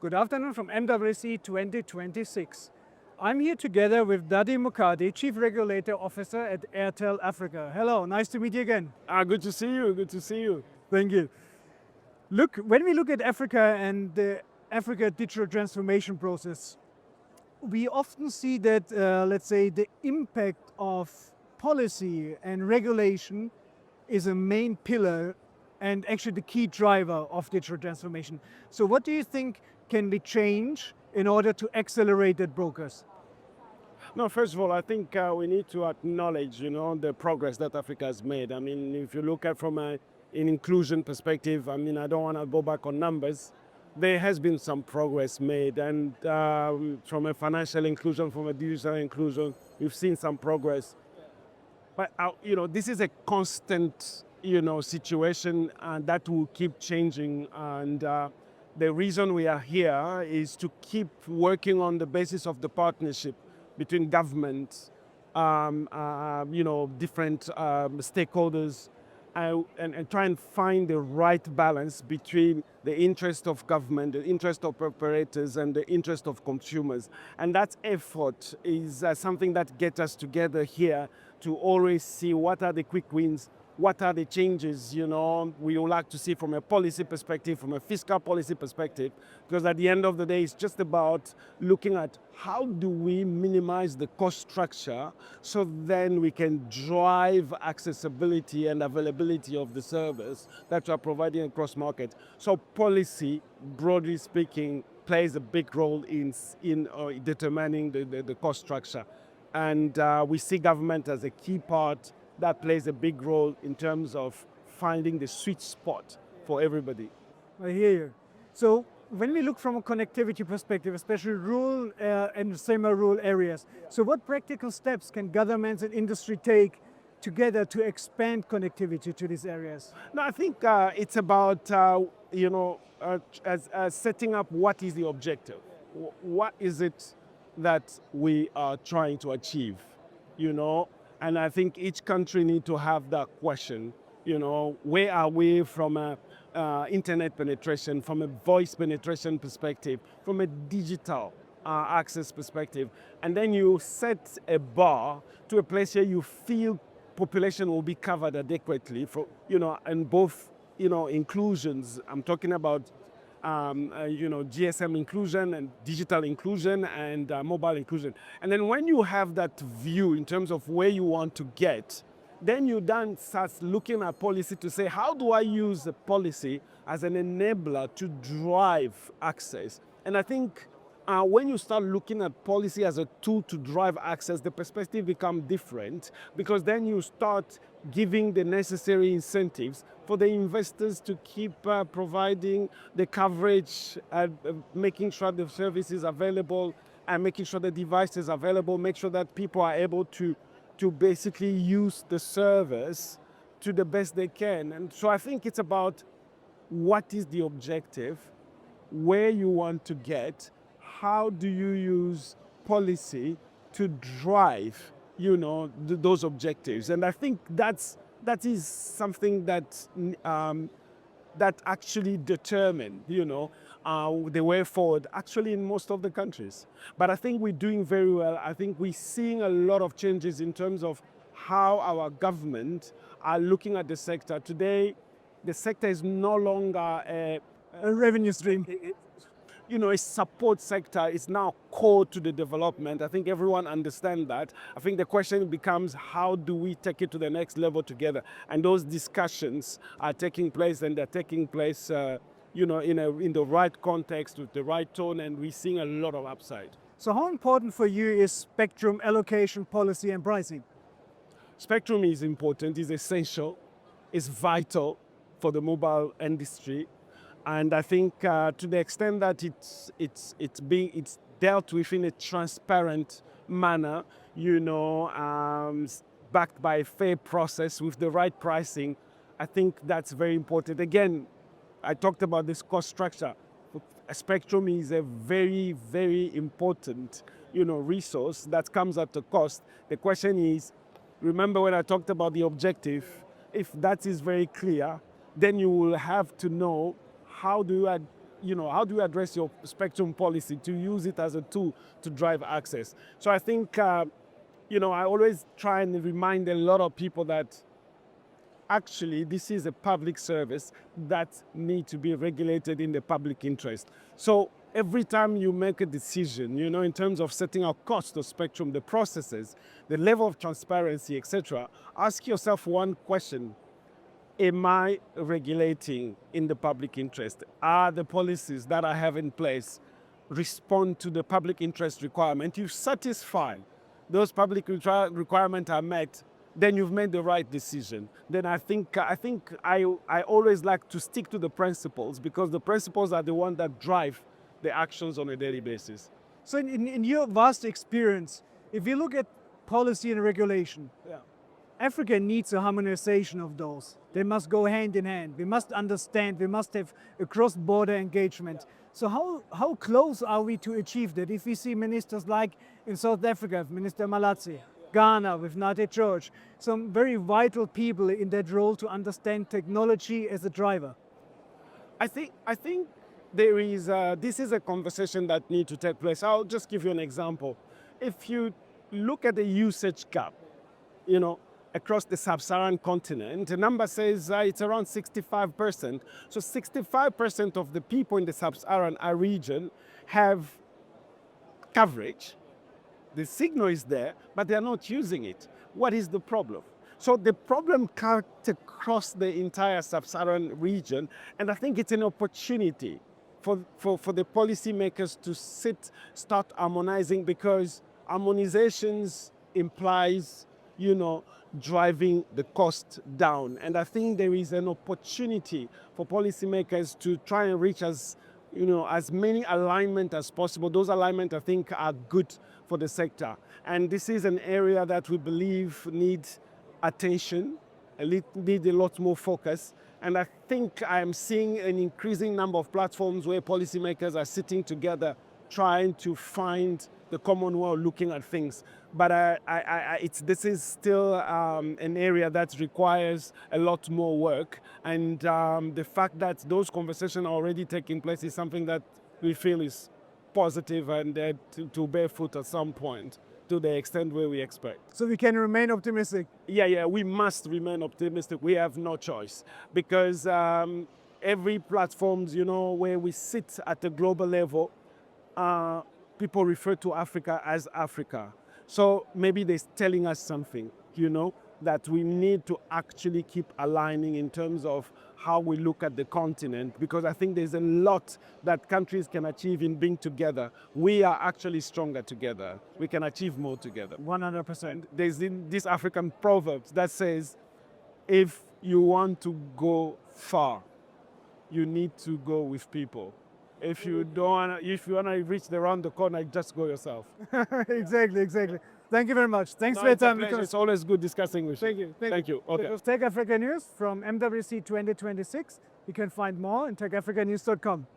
Good afternoon from MWC 2026. I'm here together with Daddy Mukadi, Chief Regulator Officer at Airtel Africa. Hello, nice to meet you again. Good to see you. Good to see you. Thank you. Look, when we look at Africa and the Africa digital transformation process, we often see that, let's say, the impact of policy and regulation is a main pillar and actually the key driver of digital transformation. So what do you think can be changed in order to accelerate that progress? No, first of all, I think we need to acknowledge, the progress that Africa has made. I mean, if you look at from an inclusion perspective, I mean, I don't want to go back on numbers. There has been some progress made, and from a financial inclusion, from a digital inclusion, we've seen some progress. But this is a constant, situation, and that will keep changing. And the reason we are here is to keep working on the basis of the partnership between government, different stakeholders, and try and find the right balance between the interest of government, the interest of operators, and the interest of consumers. And that effort is something that gets us together here to always see what are the quick wins, what are the changes, we would like to see from a policy perspective, from a fiscal policy perspective, because at the end of the day, it's just about looking at how do we minimize the cost structure so then we can drive accessibility and availability of the service that we are providing across market. So policy, broadly speaking, plays a big role in determining the cost structure. And we see government as a key part that plays a big role in terms of finding the sweet spot for everybody. I hear you. So when we look from a connectivity perspective, especially rural and semi-rural areas, so what practical steps can governments and industry take together to expand connectivity to these areas? No, I think it's about, setting up what is the objective. What is it that we are trying to achieve, And I think each country needs to have that question, where are we from a internet penetration, from a voice penetration perspective, from a digital access perspective. And then you set a bar to a place where you feel population will be covered adequately, and both, inclusions. I'm talking about GSM inclusion and digital inclusion and mobile inclusion. And then when you have that view in terms of where you want to get, then you then start looking at policy to say, how do I use the policy as an enabler to drive access? And I think when you start looking at policy as a tool to drive access, the perspective becomes different, because then you start giving the necessary incentives for the investors to keep providing the coverage, making sure the service is available, and making sure the device is available, make sure that people are able to basically use the service to the best they can. And so I think it's about what is the objective, where you want to get, how do you use policy to drive, those objectives. And I think that is something that actually determine, the way forward, actually in most of the countries. But I think we're doing very well. I think we're seeing a lot of changes in terms of how our government are looking at the sector. Today, the sector is no longer a revenue stream. A support sector is now core to the development. I think everyone understands that. I think the question becomes, how do we take it to the next level together? And those discussions are taking place, and they're taking place, in the right context, with the right tone, and we're seeing a lot of upside. So how important for you is spectrum allocation, policy, and pricing? Spectrum is important, is essential, is vital for the mobile industry. And I think to the extent that it's dealt with in a transparent manner, backed by a fair process with the right pricing, I think that's very important. Again, I talked about this cost structure. A spectrum is a very, very important, resource that comes at a cost. The question is, remember when I talked about the objective, if that is very clear, then you will have to know how do you how do you address your spectrum policy to use it as a tool to drive access? So I think, I always try and remind a lot of people that actually this is a public service that needs to be regulated in the public interest. So every time you make a decision, in terms of setting up cost of spectrum, the processes, the level of transparency, etc., ask yourself one question. Am I regulating in the public interest? Are the policies that I have in place respond to the public interest requirement? You satisfy those public requirements are met, then you've made the right decision. Then I think I always like to stick to the principles, because the principles are the ones that drive the actions on a daily basis. So in your vast experience, if you look at policy and regulation, Africa needs a harmonization of those. They must go hand in hand. We must understand, we must have a cross-border engagement. So how close are we to achieve that? If we see ministers like in South Africa, Minister Malatsi, Ghana with Nate George, some very vital people in that role to understand technology as a driver. I think there is, this is a conversation that needs to take place. I'll just give you an example. If you look at the usage gap, across the sub-Saharan continent, the number says it's around 65%. So 65% of the people in the sub-Saharan region have coverage. The signal is there, but they are not using it. What is the problem? So the problem cuts across the entire sub-Saharan region, and I think it's an opportunity for the policymakers to start harmonizing, because harmonizations implies, driving the cost down. And I think there is an opportunity for policymakers to try and reach as many alignment as possible. Those alignments, I think, are good for the sector. And this is an area that we believe needs attention, need a lot more focus. And I think I'm seeing an increasing number of platforms where policymakers are sitting together trying to find the common way of looking at things. But this is still an area that requires a lot more work. And the fact that those conversations are already taking place is something that we feel is positive and to bear fruit at some point, to the extent where we expect. So we can remain optimistic? Yeah, we must remain optimistic. We have no choice, because every platform, where we sit at the global level, people refer to Africa as Africa. So maybe they're telling us something, that we need to actually keep aligning in terms of how we look at the continent, because I think there's a lot that countries can achieve in being together. We are actually stronger together. We can achieve more together. 100%. There's this African proverb that says, if you want to go far, you need to go with people. If you want to reach around the corner, just go yourself. Exactly. Thank you very much. Thanks for your time. It's always good discussing with you. Thank you. Okay. It was TechAfrica News from MWC 2026. You can find more on techafricanews.com.